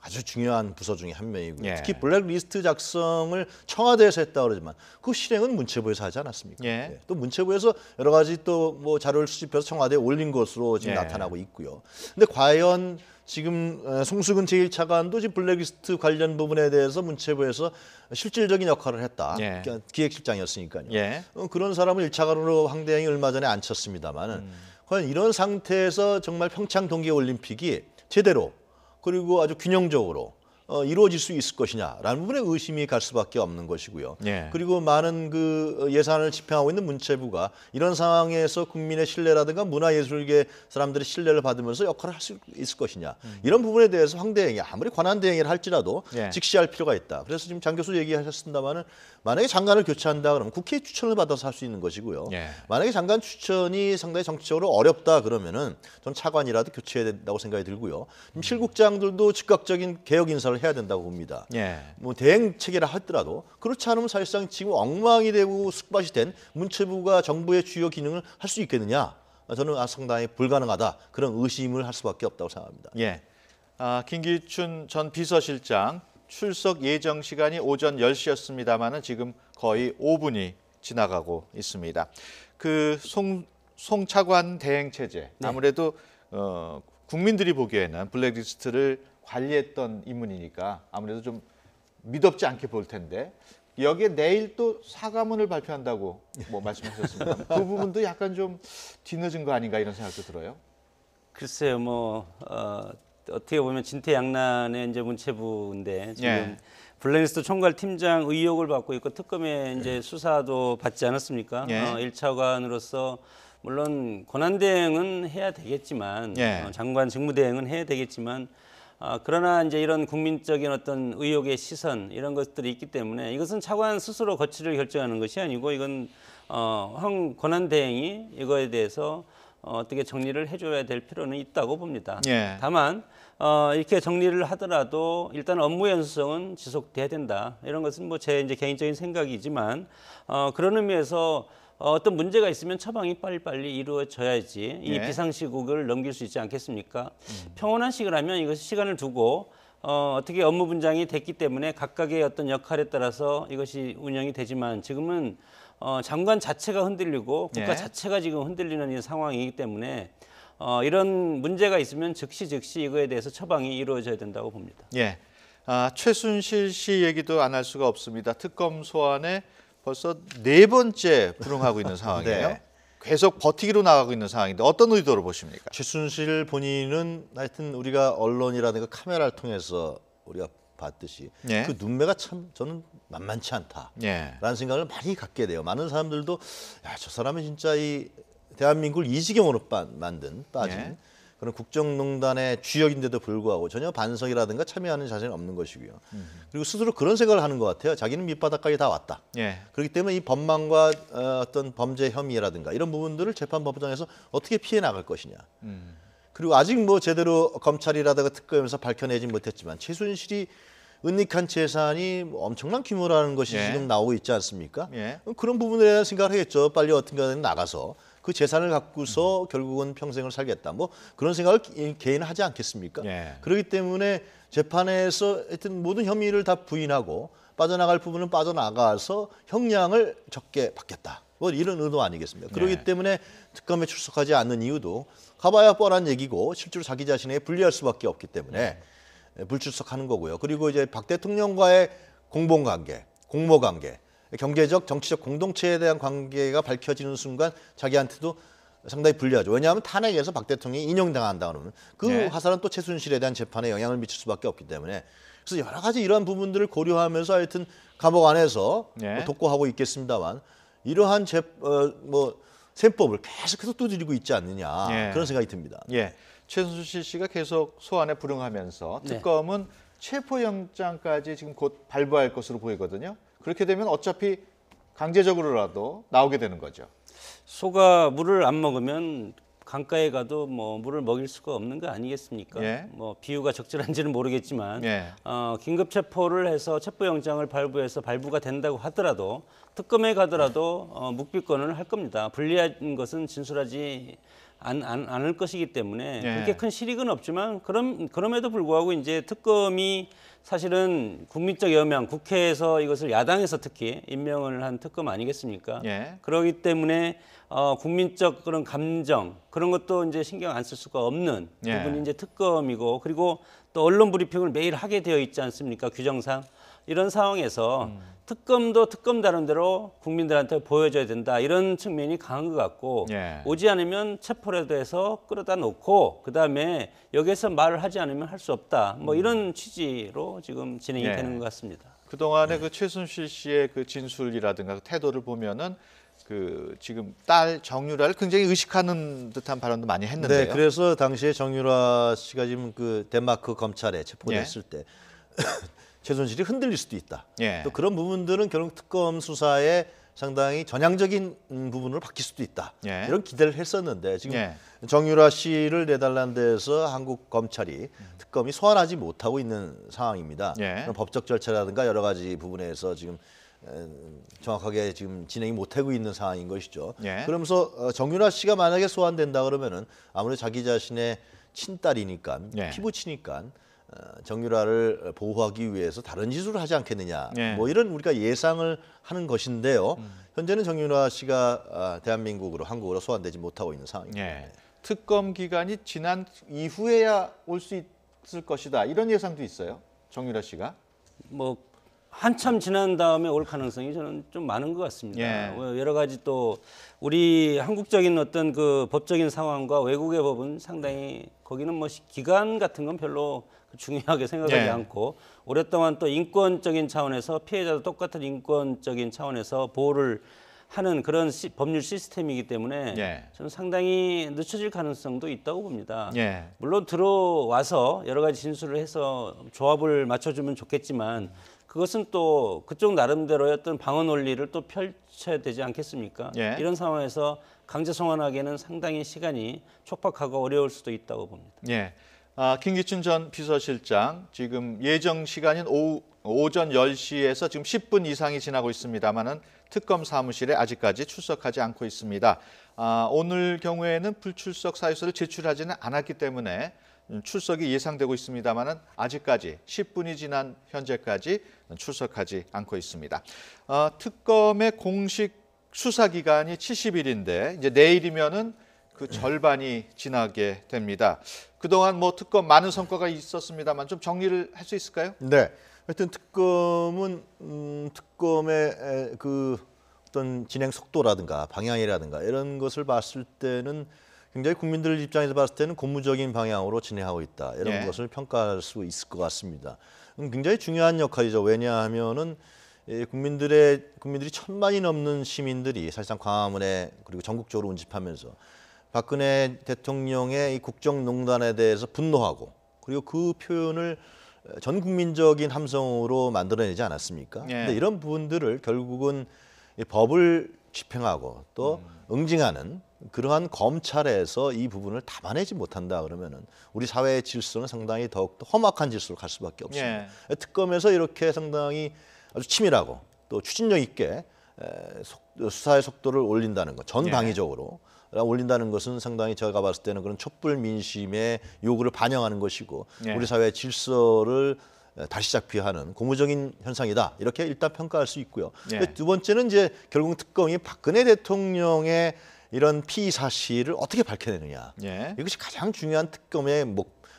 아주 중요한 부서 중에 한 명이고요. 예. 특히 블랙리스트 작성을 청와대에서 했다 그러지만 그 실행은 문체부에서 하지 않았습니까? 예. 네. 또 문체부에서 여러 가지 또 뭐 자료를 수집해서 청와대에 올린 것으로 지금 예. 나타나고 있고요. 근데 과연 지금 송수근 제1차관도 지금 블랙리스트 관련 부분에 대해서 문체부에서 실질적인 역할을 했다. 예. 그러니까 기획실장이었으니까요. 예. 그런 사람을 1차관으로 황 대행이 얼마 전에 앉혔습니다마는 과연 이런 상태에서 정말 평창 동계올림픽이 제대로 그리고 아주 균형적으로 이루어질 수 있을 것이냐라는 부분에 의심이 갈 수밖에 없는 것이고요. 예. 그리고 많은 그 예산을 집행하고 있는 문체부가 이런 상황에서 국민의 신뢰라든가 문화예술계 사람들의 신뢰를 받으면서 역할을 할 수 있을 것이냐 이런 부분에 대해서 황 대행이 아무리 권한 대행이라 할지라도 예. 직시할 필요가 있다. 그래서 지금 장 교수 얘기하셨습니다마는 만약에 장관을 교체한다 그러면 국회 추천을 받아서 할 수 있는 것이고요. 예. 만약에 장관 추천이 상당히 정치적으로 어렵다 그러면은 전 차관이라도 교체해야 된다고 생각이 들고요. 지금 실국장들도 즉각적인 개혁 인사를 해야 된다고 봅니다. 예. 뭐 대행 체계라 하더라도 그렇지 않으면 사실상 지금 엉망이 되고 숙밭이 된 문체부가 정부의 주요 기능을 할 수 있겠느냐? 저는 상당히 불가능하다 그런 의심을 할 수밖에 없다고 생각합니다. 예. 김기춘 전 비서실장 출석 예정 시간이 오전 10시였습니다만은 지금 거의 5분이 지나가고 있습니다. 그 송 차관 대행 체제 아무래도 국민들이 보기에는 블랙리스트를 관리했던 인물이니까 아무래도 좀 미덥지 않게 볼 텐데 여기에 내일 또 사과문을 발표한다고 뭐 말씀하셨습니다. 그 부분도 약간 좀 뒤늦은 거 아닌가 이런 생각도 들어요. 글쎄요, 뭐 어떻게 보면 진퇴양난의 이제 문체부인데 지금 예. 블랙리스트 총괄팀장 의혹을 받고 있고 특검에 이제 수사도 받지 않았습니까? 예. 1차관으로서 물론 권한대행은 해야 되겠지만 예. 장관 직무대행은 해야 되겠지만 그러나 이제 이런 국민적인 어떤 의혹의 시선 이런 것들이 있기 때문에 이것은 차관 스스로 거취를 결정하는 것이 아니고 이건 황 권한대행이 이거에 대해서 어떻게 정리를 해줘야 될 필요는 있다고 봅니다. 예. 다만 이렇게 정리를 하더라도 일단 업무 연수성은 지속돼야 된다. 이런 것은 뭐 제 이제 개인적인 생각이지만 그런 의미에서 어떤 문제가 있으면 처방이 빨리빨리 이루어져야지 이 예. 비상시국을 넘길 수 있지 않겠습니까? 평온한 시기라면 이것이 시간을 두고 어떻게 업무 분장이 됐기 때문에 각각의 어떤 역할에 따라서 이것이 운영이 되지만 지금은 장관 자체가 흔들리고 국가 예. 자체가 지금 흔들리는 이 상황이기 때문에 이런 문제가 있으면 즉시 이거에 대해서 처방이 이루어져야 된다고 봅니다. 예. 최순실 씨 얘기도 안 할 수가 없습니다. 특검 소환에 벌써 4번째 불응하고 있는 상황이에요. 네. 계속 버티기로 나가고 있는 상황인데 어떤 의도로 보십니까? 최순실 본인은 하여튼 우리가 언론이라든가 카메라를 통해서 우리가 봤듯이 예. 그 눈매가 참 저는 만만치 예. 않다라는 생각을 많이 갖게 돼요. 많은 사람들도 야, 저 사람이 진짜 이 대한민국을 이 지경으로 빠진 예. 그런 국정농단의 주역인데도 불구하고 전혀 반성이라든가 참여하는 자세는 없는 것이고요. 그리고 스스로 그런 생각을 하는 것 같아요. 자기는 밑바닥까지 다 왔다. 예. 그렇기 때문에 이 법망과 어떤 범죄 혐의라든가 이런 부분들을 재판법정에서 어떻게 피해 나갈 것이냐. 그리고 아직 뭐 제대로 검찰이라든가 특검에서 밝혀내지 못했지만 최순실이 은닉한 재산이 뭐 엄청난 규모라는 것이 예. 지금 나오고 있지 않습니까? 예. 그런 부분에 대한 생각을 하겠죠. 빨리 어떻게든 나가서 그 재산을 갖고서 결국은 평생을 살겠다. 뭐 그런 생각을 개인은 하지 않겠습니까? 예. 그렇기 때문에 재판에서 하여튼 모든 혐의를 다 부인하고 빠져나갈 부분은 빠져나가서 형량을 적게 받겠다. 뭐 이런 의도 아니겠습니까? 그렇기 때문에 특검에 출석하지 않는 이유도 가봐야 뻔한 얘기고 실제로 자기 자신에게 불리할 수밖에 없기 때문에 불출석하는 거고요. 그리고 이제 박 대통령과의 공범관계, 공모관계, 경제적, 정치적 공동체에 대한 관계가 밝혀지는 순간 자기한테도 상당히 불리하죠. 왜냐하면 탄핵에서 박 대통령이 인용당한다 그러면 그 네. 화살은 또 최순실에 대한 재판에 영향을 미칠 수밖에 없기 때문에 그래서 여러 가지 이러한 부분들을 고려하면서 하여튼 감옥 안에서 네. 뭐 독고하고 있겠습니다만 이러한 셈법을 계속해서 두드리고 있지 않느냐 네. 그런 생각이 듭니다. 예. 최순실 씨가 계속 소환에 불응하면서 네. 특검은 체포영장까지 지금 곧 발부할 것으로 보이거든요. 그렇게 되면 어차피 강제적으로라도 나오게 되는 거죠. 소가 물을 안 먹으면 강가에 가도 뭐 물을 먹일 수가 없는 거 아니겠습니까? 예. 뭐 비유가 적절한지는 모르겠지만 예. 긴급 체포를 해서 체포영장을 발부해서 발부가 된다고 하더라도 특검에 가더라도 묵비권을 할 겁니다. 불리한 것은 진술하지 않을 것이기 때문에 예. 그렇게 큰 실익은 없지만 그럼에도 불구하고 이제 특검이 사실은 국민적 여명, 국회에서 이것을 야당에서 특히 임명을 한 특검 아니겠습니까? 예. 그렇기 때문에 국민적 그런 감정 그런 것도 이제 신경 안 쓸 수가 없는 예. 부분이 이제 특검이고 그리고 또 언론 브리핑을 매일 하게 되어 있지 않습니까? 규정상 이런 상황에서 특검도 특검 다른 대로 국민들한테 보여줘야 된다 이런 측면이 강한 것 같고 예. 오지 않으면 체포라도 해서 끌어다 놓고 그 다음에 여기에서 말을 하지 않으면 할 수 없다 뭐 이런 취지로 지금 진행이 예. 되는 것 같습니다. 그동안에 그 최순실 씨의 그 진술이라든가 그 태도를 보면은 그 지금 딸 정유라를 굉장히 의식하는 듯한 발언도 많이 했는데요. 네, 그래서 당시에 정유라 씨가 지금 그 덴마크 검찰에 체포됐을 때 최순실이 흔들릴 수도 있다. 예. 또 그런 부분들은 결국 특검 수사에 상당히 전향적인 부분으로 바뀔 수도 있다. 예. 이런 기대를 했었는데 지금 예. 정유라 씨를 내달라는 데서 한국 검찰이 특검이 소환하지 못하고 있는 상황입니다. 예. 그런 법적 절차라든가 여러 가지 부분에서 지금 정확하게 지금 진행이 못하고 있는 상황인 것이죠. 예. 그러면서 정유라 씨가 만약에 소환된다 그러면은 아무래도 자기 자신의 친딸이니까 예. 피부치니까 정유라를 보호하기 위해서 다른 짓을 하지 않겠느냐. 예. 뭐 이런 우리가 예상을 하는 것인데요. 현재는 정유라 씨가 대한민국으로 한국으로 소환되지 못하고 있는 상황입니다. 예. 특검 기간이 지난 이후에야 올 수 있을 것이다. 이런 예상도 있어요. 정유라 씨가. 뭐 한참 지난 다음에 올 가능성이 저는 좀 많은 것 같습니다. 예. 여러 가지 또 우리 한국적인 어떤 그 법적인 상황과 외국의 법은 상당히 거기는 뭐 기간 같은 건 별로 중요하게 생각하지 예. 않고 오랫동안 또 인권적인 차원에서 피해자도 똑같은 인권적인 차원에서 보호를 하는 그런 법률 시스템이기 때문에 예. 저는 상당히 늦춰질 가능성도 있다고 봅니다. 예. 물론 들어와서 여러 가지 진술을 해서 조합을 맞춰주면 좋겠지만 그것은 또 그쪽 나름대로의 어떤 방어 논리를 또 펼쳐야 되지 않겠습니까? 예. 이런 상황에서 강제 송환하기에는 상당히 시간이 촉박하고 어려울 수도 있다고 봅니다. 예. 김기춘 전 비서실장 지금 예정 시간인 오전 10시에서 지금 10분 이상이 지나고 있습니다만은 특검 사무실에 아직까지 출석하지 않고 있습니다. 오늘 경우에는 불출석 사유서를 제출하지는 않았기 때문에 출석이 예상되고 있습니다만은 아직까지 10분이 지난 현재까지 출석하지 않고 있습니다. 특검의 공식 수사 기간이 70일인데 이제 내일이면은 그 절반이 지나게 됩니다. 그동안 뭐 특검 많은 성과가 있었습니다만 좀 정리를 할 수 있을까요? 네. 하여튼 특검은 특검의 그 어떤 진행 속도라든가 방향이라든가 이런 것을 봤을 때는 굉장히 국민들 입장에서 봤을 때는 고무적인 방향으로 진행하고 있다. 이런 예. 것을 평가할 수 있을 것 같습니다. 굉장히 중요한 역할이죠. 왜냐하면은 국민들이 1,000만이 넘는 시민들이 사실상 광화문에 그리고 전국적으로 운집하면서 박근혜 대통령의 이 국정농단에 대해서 분노하고 그리고 그 표현을 전 국민적인 함성으로 만들어내지 않았습니까? 예. 근데 이런 부분들을 결국은 이 법을 집행하고 또 응징하는 그러한 검찰에서 이 부분을 담아내지 못한다 그러면은 우리 사회의 질서는 상당히 더욱더 험악한 질서로 갈 수밖에 없습니다. 예. 특검에서 이렇게 상당히 아주 치밀하고 또 추진력 있게 수사의 속도를 올린다는 것, 전방위적으로 올린다는 것은 상당히 제가 봤을 때는 그런 촛불 민심의 요구를 반영하는 것이고 예. 우리 사회의 질서를 다시 잡히하는 고무적인 현상이다. 이렇게 일단 평가할 수 있고요. 예. 두 번째는 이제 결국 특검이 박근혜 대통령의 이런 피의 사실을 어떻게 밝혀내느냐. 예. 이것이 가장 중요한 특검의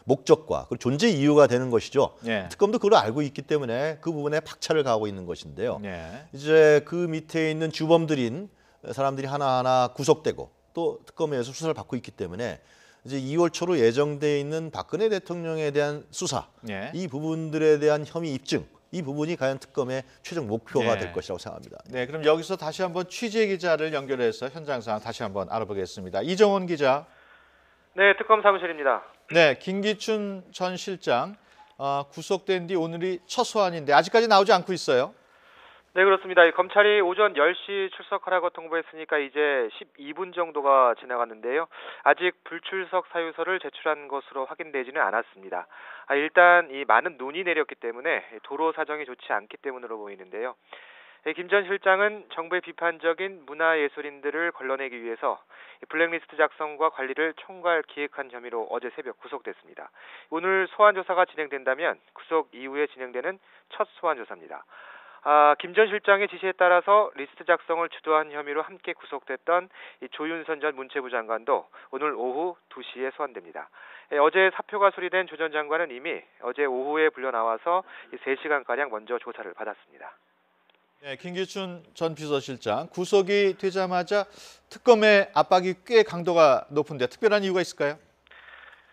목적과 그리고 존재 이유가 되는 것이죠. 예. 특검도 그걸 알고 있기 때문에 그 부분에 박차를 가하고 있는 것인데요. 예. 이제 그 밑에 있는 주범들인 사람들이 하나하나 구속되고 또 특검에서 수사를 받고 있기 때문에 이제 2월 초로 예정돼 있는 박근혜 대통령에 대한 수사, 예. 이 부분들에 대한 혐의 입증, 이 부분이 과연 특검의 최종 목표가 예. 될 것이라고 생각합니다. 네, 그럼 여기서 다시 한번 취재 기자를 연결해서 현장 상황 다시 한번 알아보겠습니다. 이정원 기자. 네, 특검 사무실입니다. 네, 김기춘 전 실장 구속된 뒤 오늘이 첫 소환인데 아직까지 나오지 않고 있어요. 네, 그렇습니다. 검찰이 오전 10시 출석하라고 통보했으니까 이제 12분 정도가 지나갔는데요. 아직 불출석 사유서를 제출한 것으로 확인되지는 않았습니다. 일단 이 많은 눈이 내렸기 때문에 도로 사정이 좋지 않기 때문으로 보이는데요. 김 전 실장은 정부의 비판적인 문화예술인들을 걸러내기 위해서 블랙리스트 작성과 관리를 총괄 기획한 혐의로 어제 새벽 구속됐습니다. 오늘 소환 조사가 진행된다면 구속 이후에 진행되는 첫 소환 조사입니다. 김 전 실장의 지시에 따라서 리스트 작성을 주도한 혐의로 함께 구속됐던 조윤선 전 문체부 장관도 오늘 오후 2시에 소환됩니다. 어제 사표가 수리된 조 전 장관은 이미 어제 오후에 불려 나와서 3시간가량 먼저 조사를 받았습니다. 네, 김기춘 전 비서실장 구속이 되자마자 특검의 압박이 꽤 강도가 높은데 특별한 이유가 있을까요?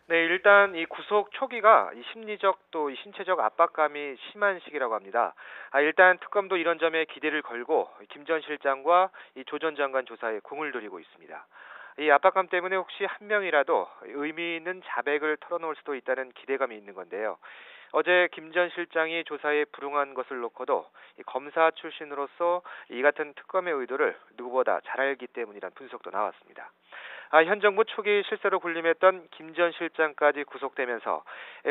네, 일단 이 구속 초기가 이 심리적 또 이 신체적 압박감이 심한 시기라고 합니다. 일단 특검도 이런 점에 기대를 걸고 김 전 실장과 이 조 전 장관 조사에 공을 들이고 있습니다. 이 압박감 때문에 혹시 한 명이라도 의미 있는 자백을 털어놓을 수도 있다는 기대감이 있는 건데요. 어제 김 전 실장이 조사에 불응한 것을 놓고도 이 검사 출신으로서 이 같은 특검의 의도를 누구보다 잘 알기 때문이란 분석도 나왔습니다. 현 정부 초기 실세로 군림했던 김 전 실장까지 구속되면서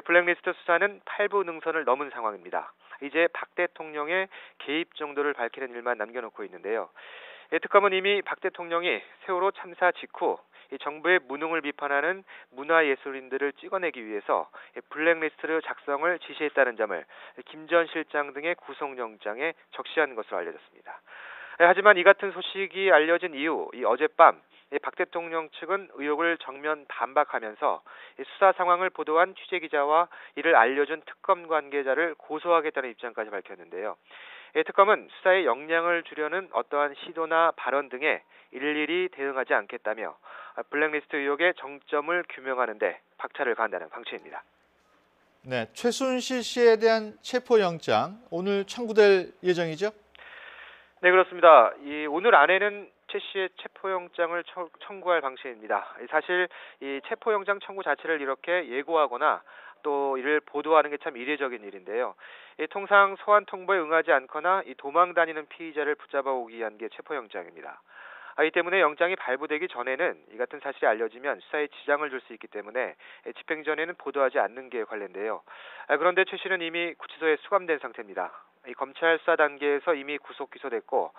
블랙리스트 수사는 8부 능선을 넘은 상황입니다. 이제 박 대통령의 개입 정도를 밝히는 일만 남겨놓고 있는데요. 특검은 이미 박 대통령이 세월호 참사 직후 정부의 무능을 비판하는 문화예술인들을 찍어내기 위해서 블랙리스트 작성을 지시했다는 점을 김 전 실장 등의 구속영장에 적시한 것으로 알려졌습니다. 하지만 이 같은 소식이 알려진 이후 어젯밤 박 대통령 측은 의혹을 정면 반박하면서 수사 상황을 보도한 취재기자와 이를 알려준 특검 관계자를 고소하겠다는 입장까지 밝혔는데요. 특검은 수사의 역량을 주려는 어떠한 시도나 발언 등에 일일이 대응하지 않겠다며 블랙리스트 의혹의 정점을 규명하는 데 박차를 가한다는 방침입니다. 네, 최순실 씨에 대한 체포영장 오늘 청구될 예정이죠? 네, 그렇습니다. 오늘 안에는 최 씨의 체포영장을 청구할 방침입니다. 사실 이 체포영장 청구 자체를 이렇게 예고하거나 또 이를 보도하는 게 참 이례적인 일인데요. 통상 소환 통보에 응하지 않거나 도망 다니는 피의자를 붙잡아 오기 위한 게 체포영장입니다. 이 때문에 영장이 발부되기 전에는 이 같은 사실이 알려지면 수사에 지장을 줄 수 있기 때문에 집행 전에는 보도하지 않는 게 관례인데요. 그런데 최 씨는 이미 구치소에 수감된 상태입니다. 검찰 수사 단계에서 이미 구속 기소됐고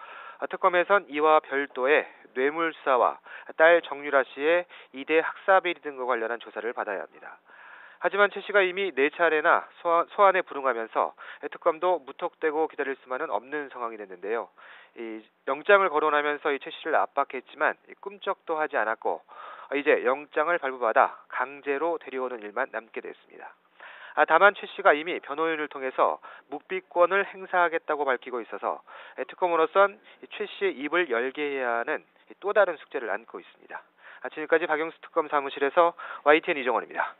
특검에선 이와 별도의 뇌물 수사와 딸 정유라 씨의 2대 학사 비리 등과 관련한 조사를 받아야 합니다. 하지만 최 씨가 이미 4차례나 소환에 불응하면서 특검도 무턱대고 기다릴 수만은 없는 상황이 됐는데요. 이 영장을 거론하면서 이 최 씨를 압박했지만 꿈쩍도 하지 않았고 이제 영장을 발부받아 강제로 데려오는 일만 남게 됐습니다. 다만 최 씨가 이미 변호인을 통해서 묵비권을 행사하겠다고 밝히고 있어서 특검으로선 최 씨의 입을 열게 해야 하는 또 다른 숙제를 안고 있습니다. 지금까지 박영수 특검 사무실에서 YTN 이정원입니다.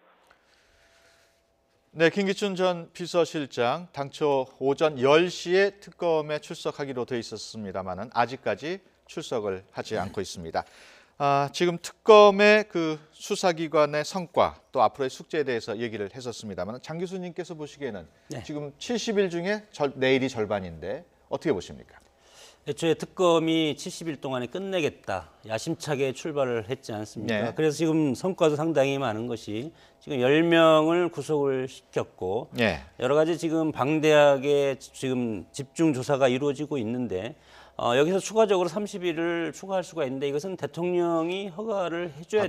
네, 김기춘 전 비서실장 당초 오전 10시에 특검에 출석하기로 돼 있었습니다만은 아직까지 출석을 하지 않고 있습니다. 지금 특검의 그 수사기관의 성과 또 앞으로의 숙제에 대해서 얘기를 했었습니다만 장 교수님께서 보시기에는 지금 70일 중에 내일이 절반인데 어떻게 보십니까? 애초에 특검이 70일 동안에 끝내겠다 야심차게 출발을 했지 않습니까? 그래서 지금 성과도 상당히 많은 것이 지금 10명을 구속을 시켰고 여러 가지 지금 방대하게 지금 집중 조사가 이루어지고 있는데 여기서 추가적으로 30일을 추가할 수가 있는데 이것은 대통령이 허가를 해줘야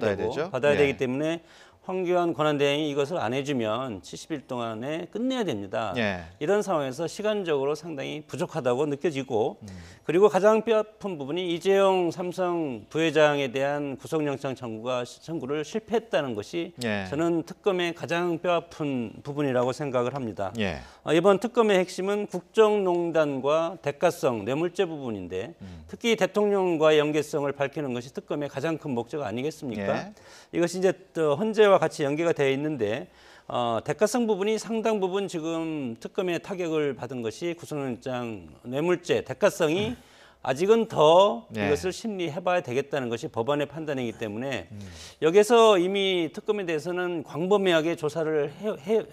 받아야 되기 때문에 황교안 권한대행이 이것을 안 해주면 70일 동안에 끝내야 됩니다. 이런 상황에서 시간적으로 상당히 부족하다고 느껴지고 그리고 가장 뼈아픈 부분이 이재용 삼성 부회장에 대한 구속영장 청구를 실패했다는 것이 저는 특검의 가장 뼈아픈 부분이라고 생각을 합니다. 이번 특검의 핵심은 국정농단과 대가성, 뇌물죄 부분인데 특히 대통령과의 연계성을 밝히는 것이 특검의 가장 큰 목적 아니겠습니까? 이것이 이제 또 헌재와 같이 연계가 되어 있는데 대가성 부분이 상당 부분 지금 특검의 타격을 받은 것이 구속영장 뇌물죄 대가성이 아직은 더 이것을 심리해봐야 되겠다는 것이 법원의 판단이기 때문에 여기서 이미 특검에 대해서는 광범위하게 조사를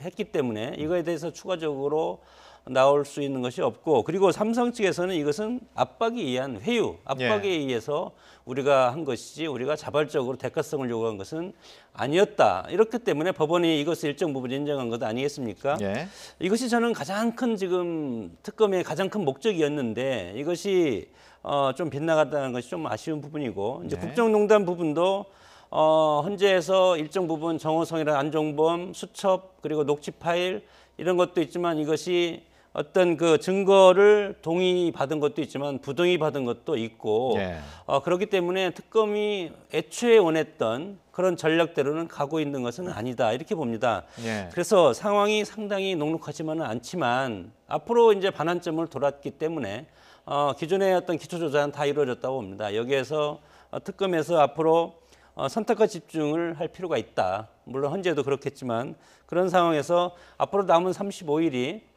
했기 때문에 이거에 대해서 추가적으로 나올 수 있는 것이 없고 그리고 삼성 측에서는 이것은 압박에 의한 회유, 압박에 의해서 우리가 한 것이지 우리가 자발적으로 대가성을 요구한 것은 아니었다. 이렇기 때문에 법원이 이것을 일정 부분 인정한 것 아니겠습니까? 이것이 저는 가장 큰 지금 특검의 가장 큰 목적이었는데 이것이 좀 빗나갔다는 것이 좀 아쉬운 부분이고 이제 국정농단 부분도 헌재에서 일정 부분 정호성이나 안종범 수첩 그리고 녹취 파일 이런 것도 있지만 이것이 어떤 그 증거를 동의받은 것도 있지만 부동의받은 것도 있고 그렇기 때문에 특검이 애초에 원했던 그런 전략대로는 가고 있는 것은 아니다 이렇게 봅니다. 그래서 상황이 상당히 녹록하지만은 않지만 앞으로 이제 반환점을 돌았기 때문에 기존의 어떤 기초조사는 다 이루어졌다고 봅니다. 여기에서 특검에서 앞으로 선택과 집중을 할 필요가 있다. 물론 헌재도 그렇겠지만 그런 상황에서 앞으로 남은 35일이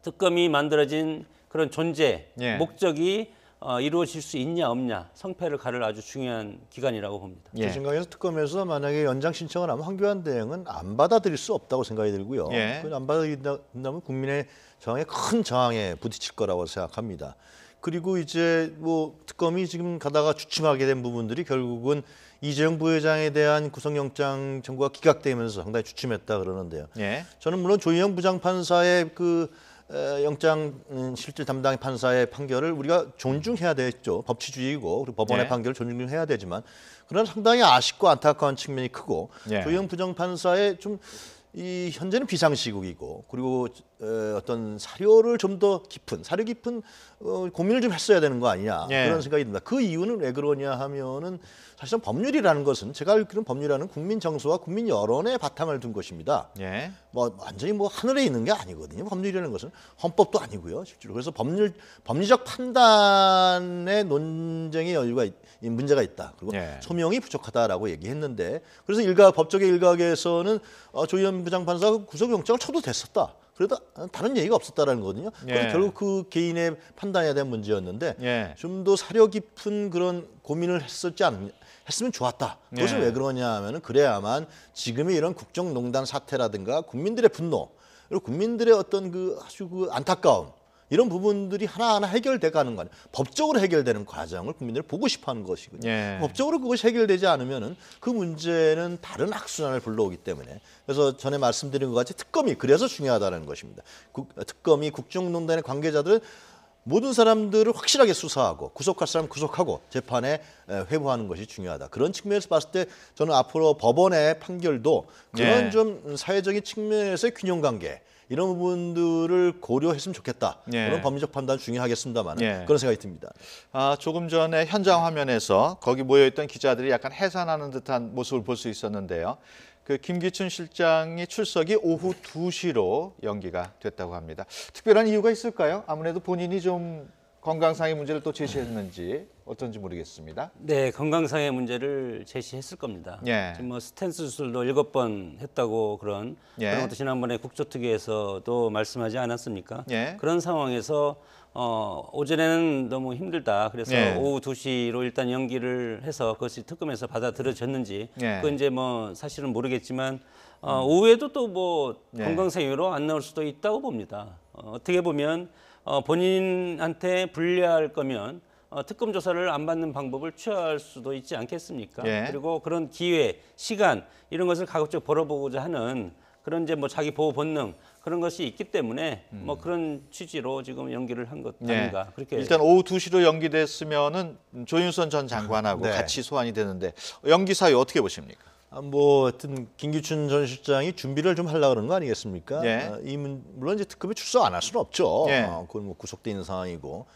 특검이 만들어진 그런 존재, 목적이 이루어질 수 있냐 없냐 성패를 가를 아주 중요한 기간이라고 봅니다. 제 생각에서 특검에서 연장 신청을 하면 황교안 대행은 안 받아들일 수 없다고 생각이 들고요. 안 받아들인다면 국민의 저항에 큰 저항에 부딪힐 거라고 생각합니다. 그리고 이제 뭐 특검이 지금 가다가 주춤하게 된 부분들이 결국은 이재용 부회장에 대한 구속영장 청구가 기각되면서 상당히 주춤했다 그러는데요. 저는 물론 조희영 부장판사의 그 영장 실질 담당 판사의 판결을 우리가 존중해야 되겠죠. 법치주의이고 그리고 법원의 판결을 존중해야 되지만 그러나 상당히 아쉽고 안타까운 측면이 크고 조희영 부장판사의 좀 이 현재는 비상시국이고 그리고 어떤 사료를 좀 더 깊은 사려 깊은 고민을 좀 했어야 되는 거 아니냐 그런 생각이 듭니다. 그 이유는 왜 그러냐 하면은 사실상 법률이라는 것은 제가 알기로는 법률이라는 국민 정서와 국민 여론에 바탕을 둔 것입니다. 뭐 완전히 뭐 하늘에 있는 게 아니거든요. 법률이라는 것은 헌법도 아니고요, 실제로. 그래서 법리적 판단의 논쟁의 문제가 있다. 그리고 소명이 부족하다라고 얘기했는데 그래서 법적의 일각에서는 조희연 부장판사가 구속영장을 쳐도 됐었다. 그래도 다른 얘기가 없었다라는 거거든요. 예. 그래서 결국 그 개인의 판단에 대한 문제였는데 예. 좀 더 사려 깊은 그런 고민을 했으면 좋았다. 그것은 예. 왜 그러냐 하면은 그래야만 지금의 이런 국정농단 사태라든가 국민들의 분노 그리고 국민들의 어떤 그 아주 그 안타까움 이런 부분들이 하나하나 해결돼 가는 거 아니에요. 법적으로 해결되는 과정을 국민들이 보고 싶어하는 것이거든요. 예. 법적으로 그것이 해결되지 않으면은 그 문제는 다른 악순환을 불러오기 때문에 그래서 전에 말씀드린 것 같이 특검이 그래서 중요하다는 것입니다. 특검이 국정농단의 관계자들은 모든 사람들을 확실하게 수사하고 구속할 사람 구속하고 재판에 회부하는 것이 중요하다. 그런 측면에서 봤을 때 저는 앞으로 법원의 판결도 그런 예. 좀 사회적인 측면에서의 균형관계 이런 부분들을 고려했으면 좋겠다. 예. 그런 법리적 판단 중요하겠습니다만 예. 그런 생각이 듭니다. 조금 전에 현장 화면에서 거기 모여있던 기자들이 약간 해산하는 듯한 모습을 볼 수 있었는데요. 그 김기춘 실장이 출석이 오후 2시로 연기가 됐다고 합니다. 특별한 이유가 있을까요? 아무래도 본인이 좀 건강상의 문제를 또 제시했는지 어떤지 모르겠습니다. 네, 건강상의 문제를 제시했을 겁니다. 예. 지금 뭐 스텐스 수술도 7번 했다고 그런 것도 지난번에 국조특위에서도 말씀하지 않았습니까? 예. 그런 상황에서 오전에는 너무 힘들다. 그래서 예. 오후 2시로 일단 연기를 해서 그것이 특검에서 받아들여졌는지 예. 그건 이제 뭐 사실은 모르겠지만 오후에도 또 뭐 예. 건강상 이유로 안 나올 수도 있다고 봅니다. 어떻게 보면 본인한테 불리할 거면 특검 조사를 안 받는 방법을 취할 수도 있지 않겠습니까? 예. 그리고 그런 기회, 시간 이런 것을 가급적 벌어보고자 하는 그런 이제 뭐 자기 보호 본능 그런 것이 있기 때문에 뭐 그런 취지로 지금 연기를 한 것 아닌가 그렇게 일단 오후 2시로 연기됐으면은 조윤선 전 장관하고 네. 같이 소환이 되는데 연기 사유 어떻게 보십니까? 뭐 하여튼 김기춘 전 실장이 준비를 좀 하려고 그러는 거 아니겠습니까? 예. 물론 이제 특검에 출석 안 할 수는 없죠. 예. 그건 뭐 구속돼 있는 상황이고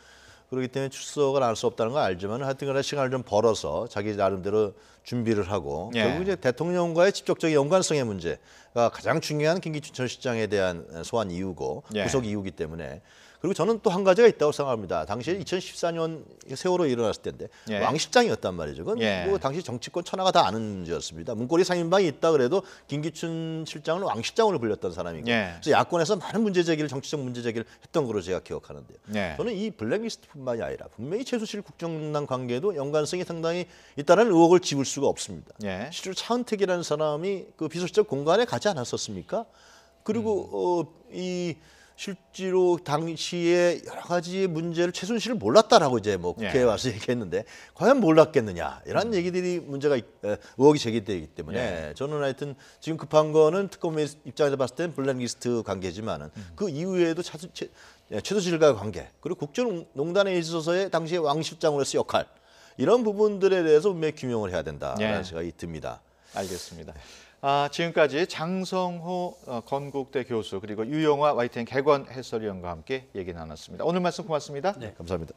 그렇기 때문에 출석을 할 수 없다는 걸 알지만 하여튼간에 시간을 좀 벌어서 자기 나름대로 준비를 하고 예. 결국 이제 대통령과의 직접적인 연관성의 문제가 가장 중요한 김기춘 전 실장에 대한 소환 이유고 예. 구속 이유기 때문에 그리고 저는 또 한 가지가 있다고 생각합니다. 당시에 2014년 세월호 일어났을 때인데 예. 왕 실장이었단 말이죠. 그건 예. 뭐 당시 정치권 천하가 다 아는 문제였습니다. 문고리 상임방이 있다 그래도 김기춘 실장은 왕 실장으로 불렸던 사람이고 예. 그래서 야권에서 많은 문제 제기를 정치적 문제 제기를 했던 걸로 제가 기억하는데요. 예. 저는 이 블랙리스트뿐만이 아니라 분명히 최순실 국정농단 관계에도 연관성이 상당히 있다는 의혹을 지울 수가 없습니다. 예. 실제로 차은택이라는 사람이 그 비서실장 공간에 가지 않았었습니까? 그리고 이 실제로 당시에 여러 가지 문제를 최순실을 몰랐다라고 이제 뭐 국회에 예. 와서 얘기했는데 과연 몰랐겠느냐 이런 얘기들이 문제가 의혹이 제기되기 때문에 예. 저는 하여튼 지금 급한 거는 특검의 입장에서 봤을 때는 블랙리스트 관계지만은 그 이후에도 최순실과의 관계 그리고 국정농단에 있어서의 당시에 왕 실장으로서의 역할 이런 부분들에 대해서 분명히 규명을 해야 된다라는 예. 생각이 듭니다. 알겠습니다. 지금까지 장성호 건국대 교수 그리고 유영화 YTN 개관 해설위원과 함께 얘기 나눴습니다. 오늘 말씀 고맙습니다. 네. 감사합니다.